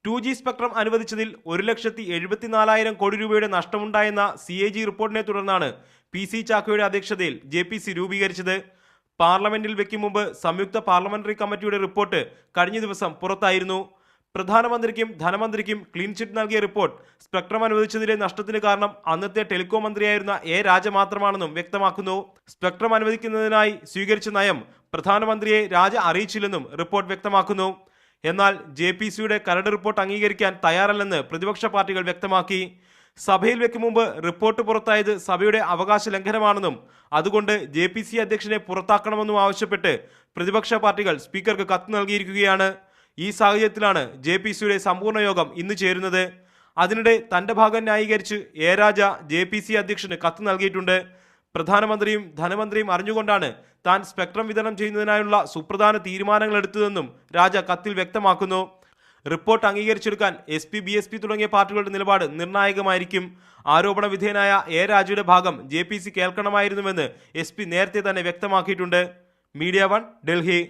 2G spectrum അനുവദിച്ചതിൽ 1,74,000 കോടി രൂപയുടെ നഷ്ടമുണ്ടായെന്ന CAG റിപ്പോർട്ടിനെ തുടർന്നാണ് PC ചാക്കോയുടെ അധ്യക്ഷതയിൽ JPC രൂപീകരിച്ചത്. പാർലമെന്റിൽ വെക്കും മുമ്പ് സംയുക്ത പാർലമെന്ററി കമ്മിറ്റിയുടെ റിപ്പോർട്ട് കഴിഞ്ഞ ദിവസം പുറത്തായിരുന്നു. പ്രധാനമന്ത്രിക്കും ധനമന്ത്രിക്കും ക്ലീൻ ചിറ്റ് നൽകിയ റിപ്പോർട്ട് സ്പെക്ട്രം അനുവദിച്ചതിലെ നഷ്ടത്തിന് കാരണം അന്നത്തെ ടെലികോം മന്ത്രിയായിരുന്ന രാജ മാത്രമാണെന്നും വ്യക്തമാക്കുന്നു. സ്പെക്ട്രം അനുവദിക്കുന്നതിനായി സ്വീകരിച്ച നയം പ്രധാനമന്ത്രിയെ രാജ അറിയിച്ചില്ലെന്നും റിപ്പോർട്ട് വ്യക്തമാക്കുന്നു. എന്നാൽ JPCയുടെ കരട് റിപ്പോർട്ട് അംഗീകരിക്കാൻ തയ്യാറല്ലെന്ന് പ്രതിപക്ഷ പാർട്ടികൾ വ്യക്തമാക്കി. സഭയിൽ വെക്കും മുമ്പ് റിപ്പോർട്ട് പുറത്തായത് സഭയുടെ അവകാശ ലംഘനമാണെന്നും അതുകൊണ്ട് JPC അധ്യക്ഷനെ പുറത്താക്കണമെന്നും ആവശ്യപ്പെട്ട് പ്രതിപക്ഷ പാർട്ടികൾ സ്പീക്കർക്ക് കത്ത് നൽകിയിരിക്കുകയാണ്. ഈ സാഹചര്യത്തിലാണ് JPCയുടെ സമ്പൂർണ്ണ യോഗം ഇന്ന് ചേരുന്നത്. അതിനിടെ തന്റെ ഭാഗം ന്യായീകരിച്ച് രാജ JPC അധ്യക്ഷന് കത്ത് നൽകിയിട്ടുണ്ട്. പ്രധാനമന്ത്രിയും ധനമന്ത്രിയും അറിഞ്ഞുകൊണ്ടാണ് താൻ സ്പെക്ട്രം വിതരണം ചെയ്യുന്നതിനായുള്ള സുപ്രധാന തീരുമാനങ്ങൾ എടുത്തതെന്നും രാജ കത്തിൽ വ്യക്തമാക്കുന്നു. റിപ്പോർട്ട് അംഗീകരിച്ചെടുക്കാൻ SP, BSP തുടങ്ങിയ പാർട്ടികളുടെ നിലപാട് നിർണായകമായിരിക്കും. ആരോപണ വിധേയനായ രാജയുടെ ഭാഗം JPC കേൾക്കണമായിരുന്നുവെന്ന് SP നേരത്തെ തന്നെ വ്യക്തമാക്കിയിട്ടുണ്ട്. മീഡിയ 1, ഡൽഹി.